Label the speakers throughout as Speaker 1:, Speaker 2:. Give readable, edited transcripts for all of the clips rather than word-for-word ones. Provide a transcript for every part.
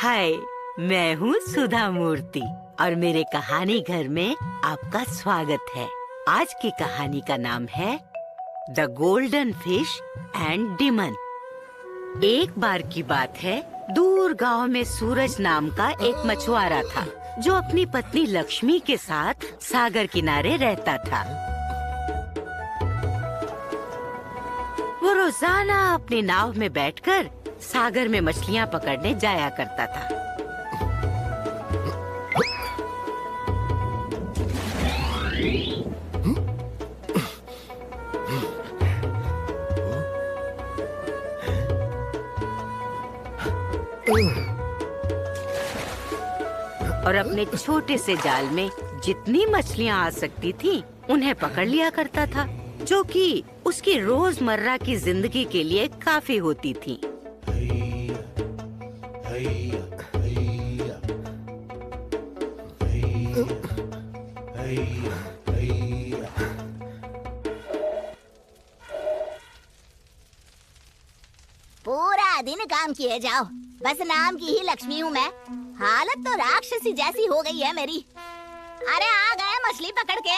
Speaker 1: हाय, मैं हूँ सुधा मूर्ति और मेरे कहानी घर में आपका स्वागत है। आज की कहानी का नाम है the golden fish and demon. एक बार की बात है, दूर गांव में सूरज नाम का एक मछुआरा था जो अपनी पत्नी लक्ष्मी के साथ सागर किनारे रहता था। वो रोजाना अपनी नाव में बैठकर सागर में मछलियाँ पकड़ने जाया करता था। और अपने छोटे से जाल में जितनी मछलियाँ आ सकती थी उन्हें पकड़ लिया करता था, जो कि उसकी रोजमर्रा की जिंदगी के लिए काफी होती थी।
Speaker 2: पूरा दिन काम किए जाओ, बस नाम की ही लक्ष्मी हूँ मैं। हालत तो राक्षसी जैसी हो गई है मेरी। अरे आ गए मछली पकड़ के,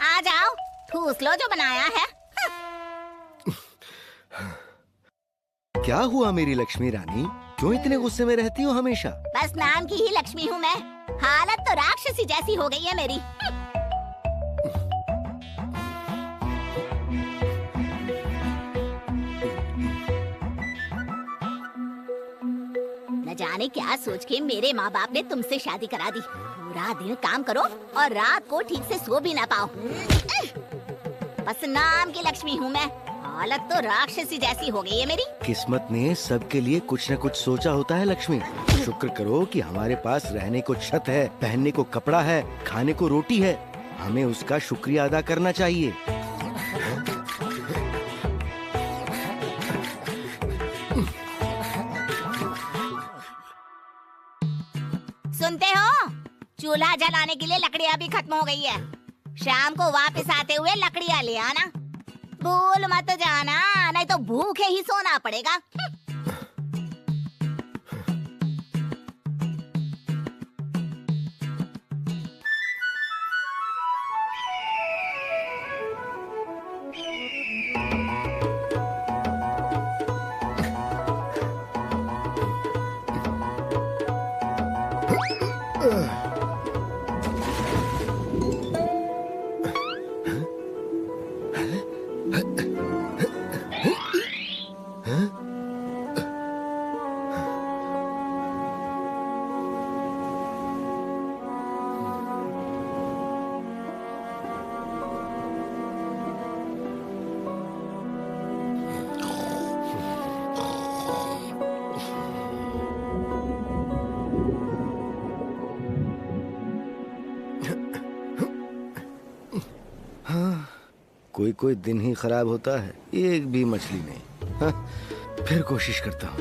Speaker 2: आ जाओ, ठूस लो जो बनाया है।
Speaker 3: क्या हुआ मेरी लक्ष्मी रानी, क्यों इतने गुस्से में रहती हो हमेशा?
Speaker 2: बस नाम की ही लक्ष्मी हूँ मैं, हालत तो राक्षसी जैसी हो गई है मेरी। न जाने क्या सोच के मेरे माँ बाप ने तुमसे शादी करा दी। पूरा दिन काम करो और रात को ठीक से सो भी ना पाओ। बस नाम की लक्ष्मी हूँ मैं, हालत तो राक्षसी जैसी हो गई है मेरी।
Speaker 3: किस्मत ने सबके लिए कुछ न कुछ सोचा होता है लक्ष्मी। शुक्र करो कि हमारे पास रहने को छत है, पहनने को कपड़ा है, खाने को रोटी है। हमें उसका शुक्रिया अदा करना चाहिए।
Speaker 2: सुनते हो? चूल्हा जलाने के लिए लकड़ियाँ भी खत्म हो गई है। शाम को वापस आते हुए लकड़ियाँ ले आना, भूल मत जाना, नहीं तो भूखे ही सोना पड़ेगा।
Speaker 3: कोई कोई दिन ही खराब होता है, एक भी मछली नहीं। हाँ, फिर कोशिश करता हूँ।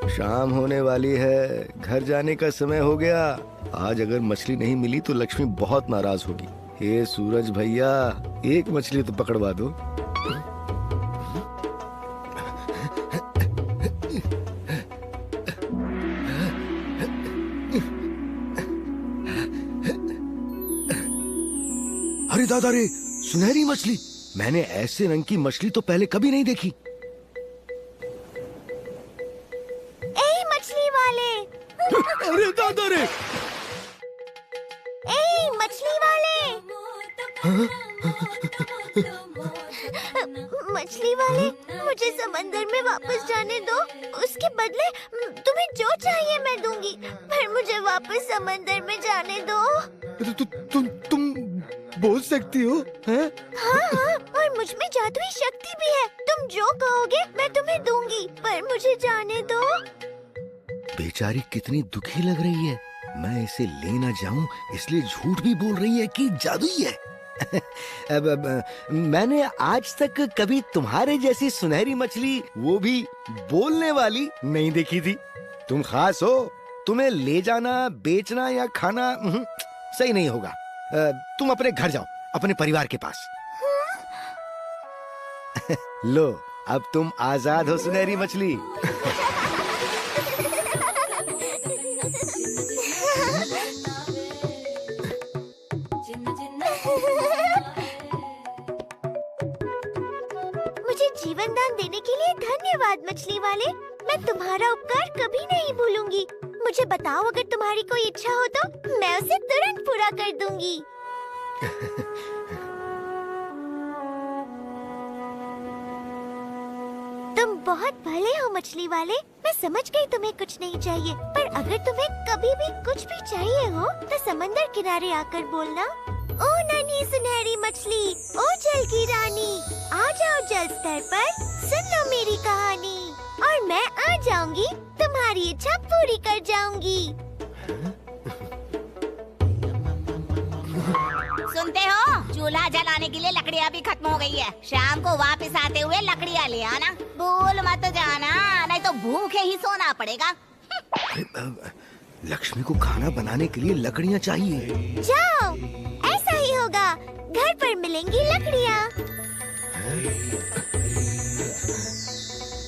Speaker 3: शाम होने वाली है, घर जाने का समय हो गया। आज अगर मछली नहीं मिली तो लक्ष्मी बहुत नाराज होगी। हे सूरज भैया, एक मछली तो पकड़वा दो। अरे दादा रे, सुनहरी मछली! मैंने ऐसे रंग की मछली तो पहले कभी नहीं देखी।
Speaker 2: ए मछली वाले!
Speaker 3: अरे दादा रे!
Speaker 2: ए मछली वाले! मछली वाले, मुझे समंदर में वापस जाने दो। उसके बदले तुम्हें जो चाहिए मैं दूंगी, पर मुझे वापस समंदर में जाने दो।
Speaker 3: तुम बोल सकती हो, हैं?
Speaker 2: हाँ, और मुझ में जादुई शक्ति भी है। तुम जो कहोगे मैं तुम्हें दूंगी, पर मुझे जाने दो।
Speaker 3: बेचारी कितनी दुखी लग रही है। मैं इसे ले ना जाऊं इसलिए झूठ भी बोल रही है कि जादुई है। मैंने आज तक कभी तुम्हारे जैसी सुनहरी मछली, वो भी बोलने वाली, नहीं देखी थी। तुम खास हो, तुम्हें ले जाना, बेचना या खाना सही नहीं होगा। तुम अपने घर जाओ, अपने परिवार के पास। लो, अब तुम आजाद हो सुनहरी मछली।
Speaker 4: मुझे जीवन दान देने के लिए धन्यवाद मछली वाले। मैं तुम्हारा उपकार कभी नहीं भूलूंगी। मुझे बताओ, अगर तुम्हारी कोई इच्छा हो तो मैं उसे तुरंत पूरा कर दूंगी। तुम बहुत भले हो मछली वाले। मैं समझ गई तुम्हें कुछ नहीं चाहिए, पर अगर तुम्हें कभी भी कुछ भी चाहिए हो तो समंदर किनारे आकर बोलना। ओ नन्ही सुनहरी मछली, ओ जल की रानी, आ जाओ जल स्तर पर, सुन लो मेरी कहानी, और मैं आ जाऊंगी, तुम्हारी इच्छा पूरी कर जाऊंगी।
Speaker 2: सुनते हो? चूल्हा जलाने के लिए लकड़ियाँ भी खत्म हो गई है। शाम को वापस आते हुए लकड़ियाँ ले आना। भूल मत जाना, नहीं तो भूखे ही सोना पड़ेगा।
Speaker 3: लक्ष्मी को खाना बनाने के लिए लकड़ियाँ चाहिए।
Speaker 4: जाओ, ऐसा ही होगा। घर पर मिलेंगी लकड़ियाँ।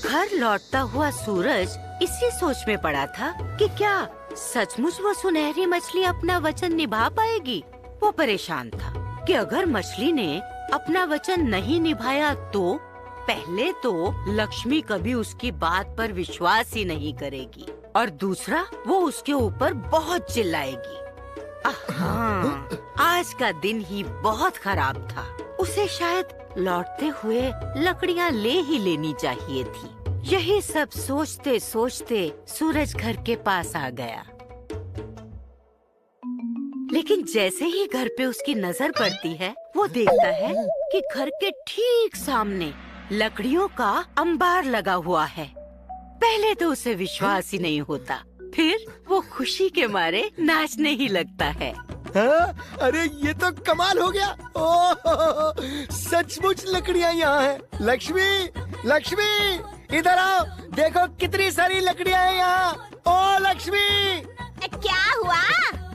Speaker 1: घर लौटता हुआ सूरज इसी सोच में पड़ा था कि क्या सचमुच वो सुनहरी मछली अपना वचन निभा पाएगी। वो परेशान था कि अगर मछली ने अपना वचन नहीं निभाया तो पहले तो लक्ष्मी कभी उसकी बात पर विश्वास ही नहीं करेगी, और दूसरा वो उसके ऊपर बहुत चिल्लाएगी। हाँ, आज का दिन ही बहुत खराब था। उसे शायद लौटते हुए लकड़ियाँ ले ही लेनी चाहिए थी। यही सब सोचते सोचते सूरज घर के पास आ गया। लेकिन जैसे ही घर पे उसकी नजर पड़ती है, वो देखता है कि घर के ठीक सामने लकड़ियों का अंबार लगा हुआ है। पहले तो उसे विश्वास ही नहीं होता, फिर वो खुशी के मारे नाचने ही लगता है।
Speaker 3: हाँ? अरे ये तो कमाल हो गया। ओह, सचमुच लकड़ियाँ यहाँ हैं। लक्ष्मी, लक्ष्मी, इधर आओ, देखो कितनी सारी लकड़ियाँ हैं यहाँ। ओ लक्ष्मी!
Speaker 2: क्या हुआ?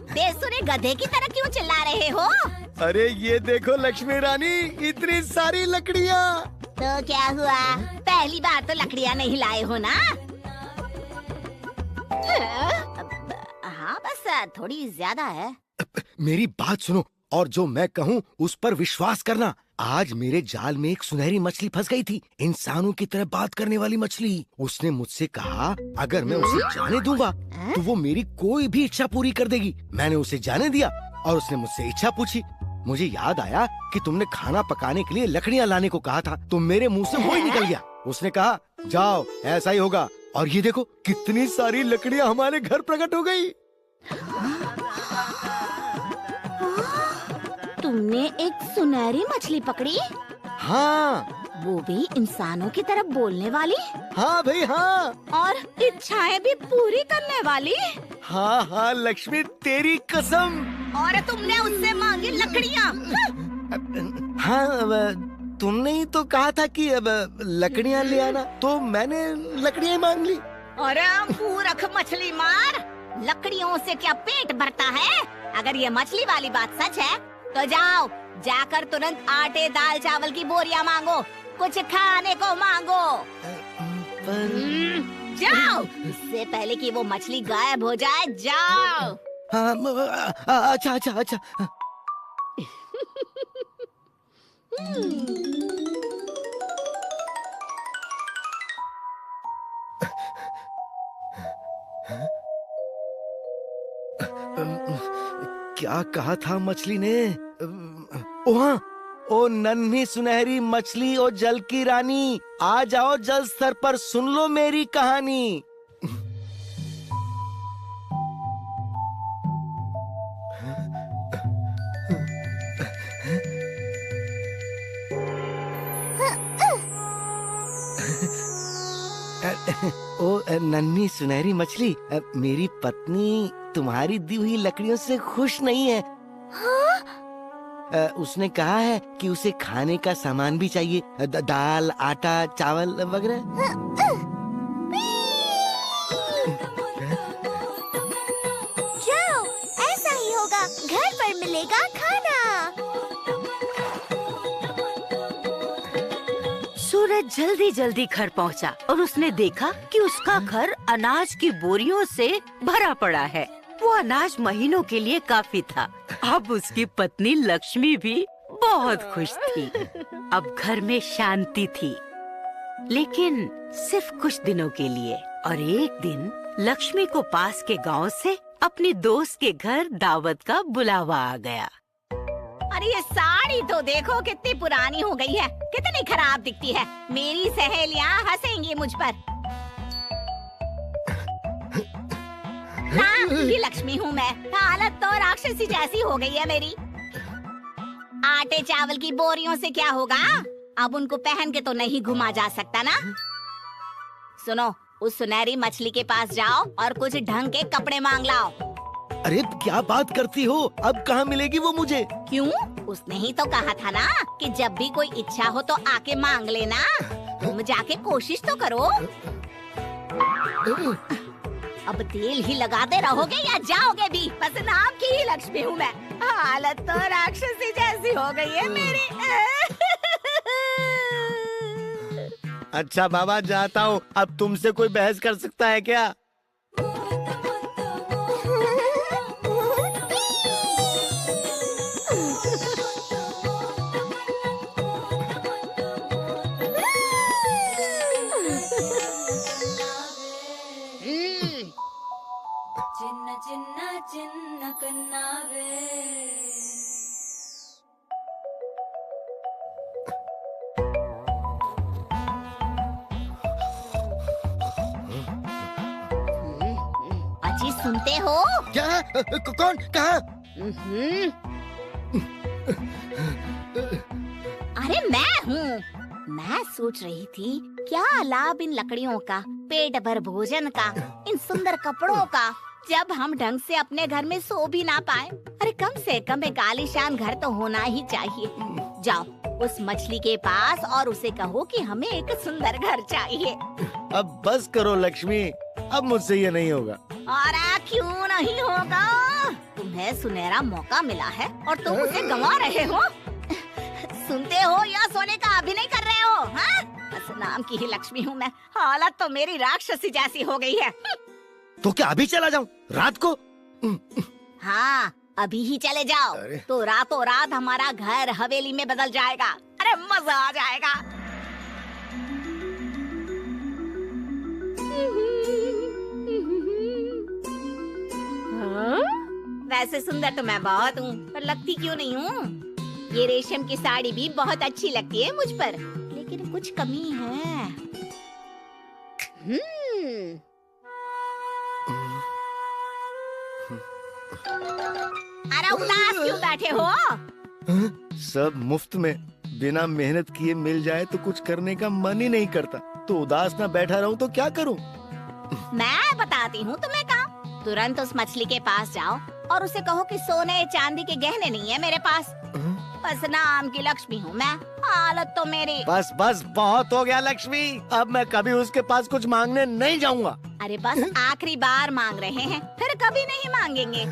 Speaker 2: बेसुरे गधे की तरह क्यों चिल्ला रहे हो?
Speaker 3: अरे ये देखो लक्ष्मी रानी, इतनी सारी लकड़ियाँ।
Speaker 2: तो क्या हुआ? पहली बार तो लकड़ियाँ नहीं लाए हो ना? हाँ, बस थोड़ी ज्यादा है।
Speaker 3: मेरी बात सुनो और जो मैं कहूँ उस पर विश्वास करना। आज मेरे जाल में एक सुनहरी मछली फंस गई थी, इंसानों की तरह बात करने वाली मछली। उसने मुझसे कहा अगर मैं उसे जाने दूंगा तो वो मेरी कोई भी इच्छा पूरी कर देगी। मैंने उसे जाने दिया और उसने मुझसे इच्छा पूछी। मुझे याद आया कि तुमने खाना पकाने के लिए लकड़ियाँ लाने को कहा था, तो मेरे मुंह से वो ही निकल गया। उसने कहा जाओ, ऐसा ही होगा। और ये देखो कितनी सारी लकड़ियाँ हमारे घर प्रकट हो गई।
Speaker 2: तुमने एक सुनहरी मछली पकड़ी?
Speaker 3: हाँ।
Speaker 2: वो भी इंसानों की तरह बोलने वाली?
Speaker 3: हाँ भाई हाँ।
Speaker 2: और इच्छाएं भी पूरी करने वाली?
Speaker 3: हाँ हाँ लक्ष्मी, तेरी कसम।
Speaker 2: और तुमने उससे मांगी लकड़ियाँ?
Speaker 3: हाँ, अब तुमने ही तो कहा था कि अब लकड़ियाँ ले आना, तो मैंने लकड़ियाँ मांग ली।
Speaker 2: अरे मूर्ख मछली मार, लकड़ियों से क्या पेट भरता है? अगर ये मछली वाली बात सच है तो जाओ, जाकर तुरंत आटे दाल चावल की बोरियां मांगो, कुछ खाने को मांगो। जाओ, इससे पहले कि वो मछली गायब हो जाए, जाओ।
Speaker 3: हाँ, अच्छा अच्छा अच्छा। क्या कहा था मछली ने? ओ हाँ, ओ नन्ही सुनहरी मछली, ओ जल की रानी, आ जाओ जल स्तर पर, सुन लो मेरी कहानी। ओ नन्ही सुनहरी मछली, मेरी पत्नी तुम्हारी दी हुई लकड़ियों से खुश नहीं है। उसने कहा है कि उसे खाने का सामान भी चाहिए, दाल, आटा, चावल वगैरह।
Speaker 4: जाओ, ऐसा ही होगा, घर पर मिलेगा खाना।
Speaker 1: वह जल्दी जल्दी घर पहुंचा और उसने देखा कि उसका घर अनाज की बोरियों से भरा पड़ा है। वो अनाज महीनों के लिए काफी था। अब उसकी पत्नी लक्ष्मी भी बहुत खुश थी। अब घर में शांति थी, लेकिन सिर्फ कुछ दिनों के लिए। और एक दिन लक्ष्मी को पास के गांव से अपनी दोस्त के घर दावत का बुलावा आ गया।
Speaker 2: अरे ये साड़ी तो देखो कितनी पुरानी हो गई है, कितनी खराब दिखती है। मेरी सहेलियां हंसेंगी मुझ पर। हाँ, ये लक्ष्मी हूँ मैं। हालत तो राक्षसी जैसी हो गई है मेरी। आटे चावल की बोरियों से क्या होगा? अब उनको पहन के तो नहीं घुमा जा सकता ना। सुनो, उस सुनहरी मछली के पास जाओ और कुछ ढंग के कपड़े मांग लाओ।
Speaker 3: अरे क्या बात करती हो, अब कहाँ मिलेगी वो मुझे?
Speaker 2: क्यों? उसने ही तो कहा था ना कि जब भी कोई इच्छा हो तो आके मांग लेना। तुम जाके कोशिश तो करो। अब तेल ही लगाते रहोगे या जाओगे भी? बस नाम की ही लक्ष्मी हूँ मैं। हालत तो राक्षसी जैसी हो गई है मेरी।
Speaker 3: अच्छा बाबा, जाता हूँ। अब तुमसे कोई बहस कर सकता है क्या?
Speaker 5: చిన్న చిన్న చిన్న కన్నావే
Speaker 2: अजी सुनते हो?
Speaker 3: क्या? कौन? कहाँ?
Speaker 2: अरे मैं हूँ। मैं सोच रही थी क्या लाभ इन लकड़ियों का, पेट भर भोजन का, इन सुंदर कपड़ों का, जब हम ढंग से अपने घर में सो भी ना पाए। अरे कम से कम एक आलीशान घर तो होना ही चाहिए। जाओ उस मछली के पास और उसे कहो कि हमें एक सुंदर घर चाहिए।
Speaker 3: अब बस करो लक्ष्मी, अब मुझसे ये नहीं होगा।
Speaker 2: अरे क्यों नहीं होगा? तुम्हें सुनहरा मौका मिला है और तुम उसे गंवा रहे हो। सुनते हो या सोने का अभिनय कर रहे हो? हाँ? बस नाम की ही लक्ष्मी हूँ मैं। हालत तो मेरी राक्षसी जैसी हो गई है।
Speaker 3: तो क्या अभी चला जाऊं रात को?
Speaker 2: हाँ, अभी ही चले जाओ।
Speaker 3: अरे।
Speaker 2: तो रातों रात हमारा घर हवेली में बदल जाएगा। अरे मजा आ जाएगा। हाँ? वैसे सुंदर तो मैं बहुत हूँ, पर लगती क्यों नहीं हूँ? ये रेशम की साड़ी भी बहुत अच्छी लगती है मुझ पर, लेकिन कुछ कमी है। अरे उदास क्यों बैठे हो?
Speaker 3: सब मुफ्त में बिना मेहनत किए मिल जाए तो कुछ करने का मन ही नहीं करता। तो उदास ना बैठा रहूं तो क्या करूं?
Speaker 2: मैं बताती हूँ तुम्हें काम। तुरंत उस मछली के पास जाओ और उसे कहो कि सोने चांदी के गहने नहीं है मेरे पास। बस नाम की लक्ष्मी हूँ मैं। हालत तो मेरी।
Speaker 3: बस बस बहुत हो गया लक्ष्मी, अब मैं कभी उसके पास कुछ मांगने नहीं जाऊंगा।
Speaker 2: अरे बस आखिरी बार मांग रहे हैं, फिर कभी नहीं मांगेंगे।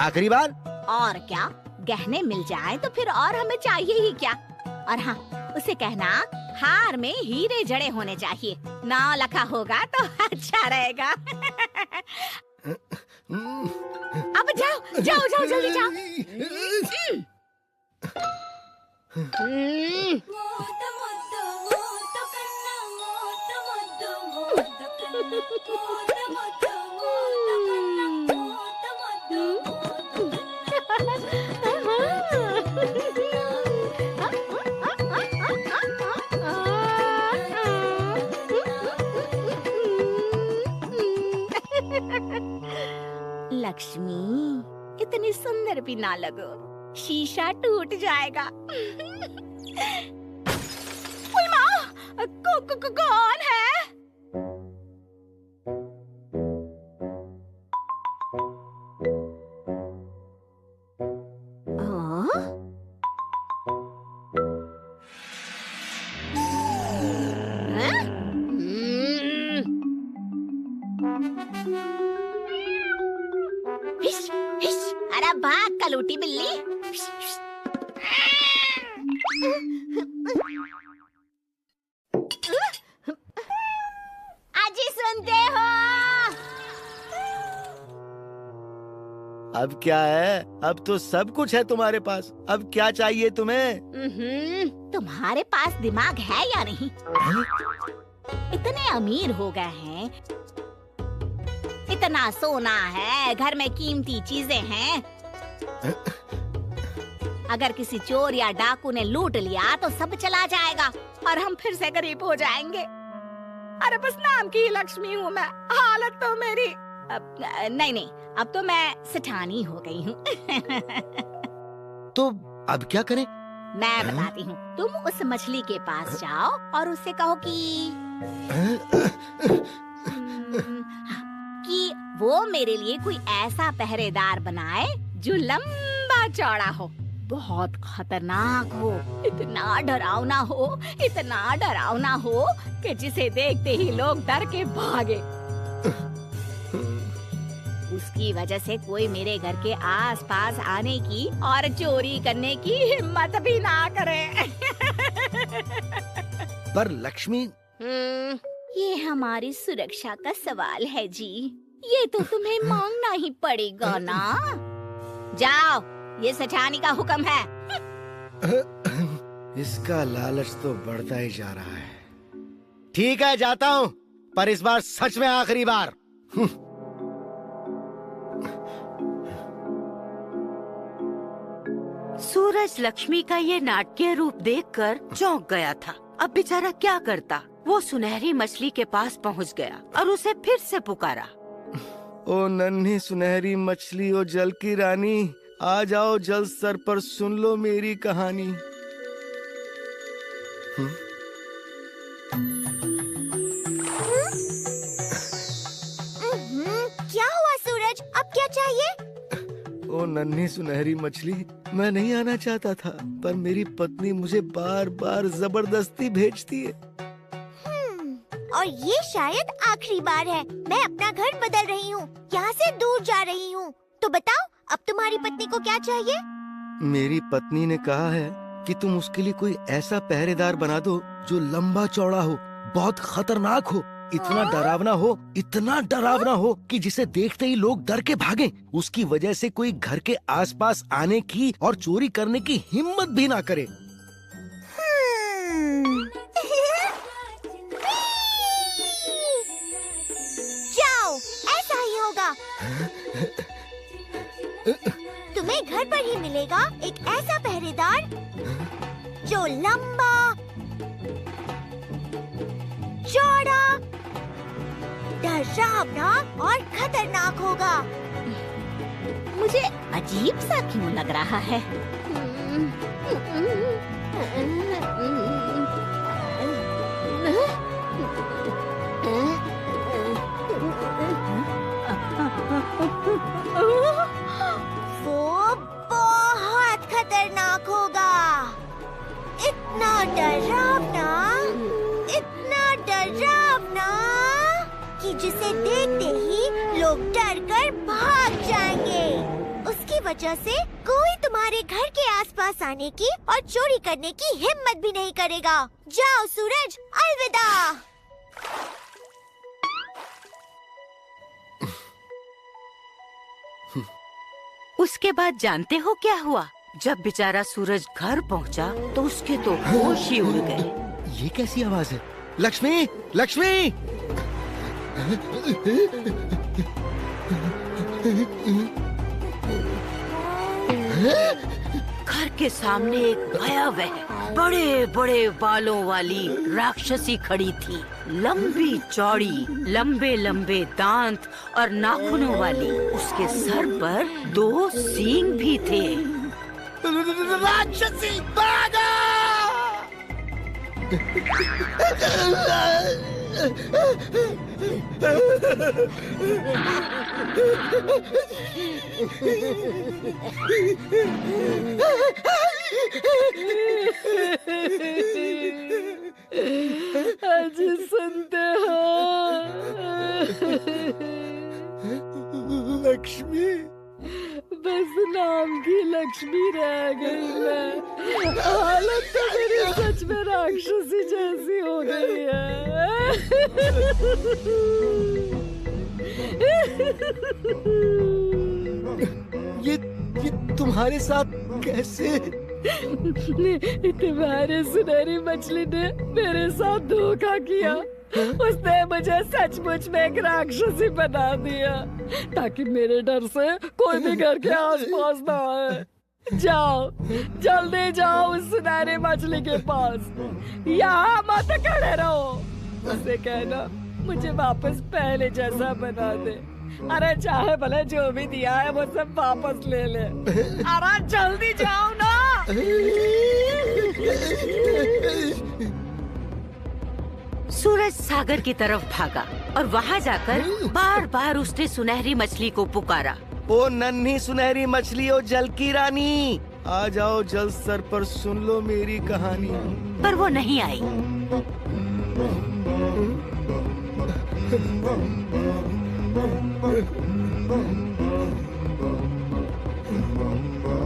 Speaker 3: आखिरी बार?
Speaker 2: और क्या, गहने मिल जाए तो फिर और हमें चाहिए ही क्या। और हाँ, उसे कहना हार में हीरे जड़े होने चाहिए, नाव लिखा होगा तो अच्छा रहेगा। अब जाओ जाओ जाओ, जल्दी जाओ।
Speaker 5: మోత మొద్దు మోత కన్న మోత మొద్దు మోత కన్న మోత మొద్దు మోత కన్న మోత మొద్దు
Speaker 2: लक्ष्मी, इतनी सुंदर भी ना लगो, शीशा टूट जाएगा। ओए माँ, कौन है? अरे भाग कलूटी बिल्ली। सुनते हो?
Speaker 3: अब क्या है? अब तो सब कुछ है तुम्हारे पास। अब क्या चाहिए तुम्हें?
Speaker 2: तुम्हारे पास दिमाग है या नहीं? इतने अमीर हो गए हैं, इतना सोना है, घर में कीमती चीजें हैं। अगर किसी चोर या डाकू ने लूट लिया तो सब चला जाएगा और हम फिर से गरीब हो जाएंगे। अरे बस नाम की लक्ष्मी हूँ मैं, हालत तो मेरी नहीं, अब तो मैं सेठानी हो गई हूँ।
Speaker 3: तो अब क्या करें?
Speaker 2: मैं बताती हूँ, तुम उस मछली के पास जाओ और उससे कहो कि वो मेरे लिए कोई ऐसा पहरेदार बनाए जो लंबा चौड़ा हो, बहुत खतरनाक हो, इतना डरावना हो कि जिसे देखते ही लोग डर के भागे। उसकी वजह से कोई मेरे घर के आसपास आने की और चोरी करने की हिम्मत भी ना करे।
Speaker 3: पर लक्ष्मी,
Speaker 2: ये हमारी सुरक्षा का सवाल है जी, ये तो तुम्हें मांगना ही पड़ेगा ना। जाओ, ये सेठानी का हुक्म है।
Speaker 3: इसका लालच तो बढ़ता ही जा रहा है। ठीक है, जाता हूँ, पर इस बार सच में आखिरी बार।
Speaker 1: सूरज लक्ष्मी का ये नाटकीय रूप देखकर चौंक गया था। अब बेचारा क्या करता? वो सुनहरी मछली के पास पहुंच गया और उसे फिर से पुकारा।
Speaker 3: ओ नन्ही सुनहरी मछली, ओ जल की रानी, आ जाओ जल स्तर पर, सुन लो मेरी कहानी।
Speaker 4: क्या हुआ सूरज? अब क्या चाहिए?
Speaker 3: ओ नन्ही सुनहरी मछली, मैं नहीं आना चाहता था, पर मेरी पत्नी मुझे बार बार जबरदस्ती भेजती है।
Speaker 4: और ये शायद आखिरी बार है। मैं अपना घर बदल रही हूँ, यहाँ से दूर जा रही हूँ। तो बताओ, अब तुम्हारी पत्नी को क्या चाहिए?
Speaker 3: मेरी पत्नी ने कहा है कि तुम उसके लिए कोई ऐसा पहरेदार बना दो जो लंबा चौड़ा हो, बहुत खतरनाक हो, इतना डरावना हो कि जिसे देखते ही लोग डर के भागें। उसकी वजह से कोई घर के आसपास आने की और चोरी करने की हिम्मत भी ना करे।
Speaker 4: जाओ, ऐसा ही होगा। तुम्हें घर पर ही मिलेगा एक ऐसा पहरेदार जो लंबा, चौड़ा, डरावना और खतरनाक होगा।
Speaker 2: मुझे अजीब सा क्यों लग रहा है?
Speaker 4: वो बहुत खतरनाक होगा। इतना डरावना कि जिसे देखते ही लोग डर कर भाग जाएंगे। उसकी वजह से कोई तुम्हारे घर के आसपास आने की और चोरी करने की हिम्मत भी नहीं करेगा। जाओ सूरज, अलविदा।
Speaker 1: उसके बाद जानते हो क्या हुआ? जब बेचारा सूरज घर पहुंचा तो उसके तो होश ही उड़ गए।
Speaker 3: ये कैसी आवाज है? लक्ष्मी, लक्ष्मी!
Speaker 1: घर के सामने एक भयावह बड़े बड़े बालों वाली राक्षसी खड़ी थी, लंबी चौड़ी, लंबे लंबे दांत और नाखूनों वाली। उसके सर पर 2 सींग भी थे।
Speaker 3: राक्षसी, भागो!
Speaker 1: आज सुनते हो?
Speaker 3: लक्ष्मी,
Speaker 6: बस नाम की लक्ष्मी रह गई मैं। हालत तो मेरी सच में राक्षसी जैसी हो गई है।
Speaker 3: ये तुम्हारे साथ कैसे?
Speaker 6: तुम्हारे सुनहरी मछली ने मेरे साथ धोखा किया। उसने मुझे सचमुच में एक राक्षसी बना दिया ताकि मेरे डर से कोई भी घर के आसपास ना आए। जाओ, जल्दी जाओ उस सुनहरी मछली के पास, यहाँ मत खड़े रहो। उसे कहना मुझे वापस पहले जैसा बना दे। अरे चाहे भले जो भी दिया है वो सब वापस ले ले। अरे जल्दी जाओ ना।
Speaker 1: सूरज सागर की तरफ भागा और वहाँ जाकर बार बार उसने सुनहरी मछली को पुकारा।
Speaker 3: ओ नन्ही सुनहरी मछली, ओ जल की रानी, आ जाओ जल स्तर पर, सुन लो मेरी कहानी।
Speaker 1: पर वो नहीं आई।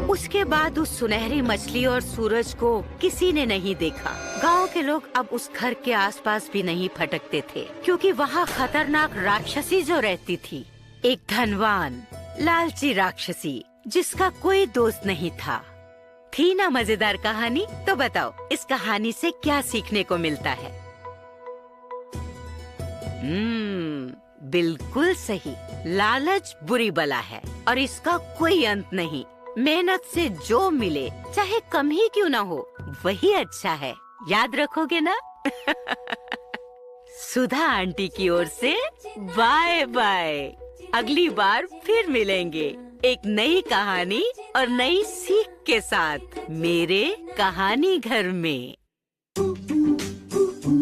Speaker 1: उसके बाद उस सुनहरी मछली और सूरज को किसी ने नहीं देखा। गांव के लोग अब उस घर के आसपास भी नहीं फटकते थे क्योंकि वहाँ खतरनाक राक्षसी जो रहती थी, एक धनवान लालची राक्षसी जिसका कोई दोस्त नहीं था। थी ना मजेदार कहानी? तो बताओ इस कहानी से क्या सीखने को मिलता है? बिल्कुल सही, लालच बुरी बला है और इसका कोई अंत नहीं। मेहनत से जो मिले चाहे कम ही क्यों ना हो, वही अच्छा है। याद रखोगे ना? सुधा आंटी की ओर से बाय बाय। अगली बार फिर मिलेंगे एक नई कहानी और नई सीख के साथ मेरे कहानी घर में।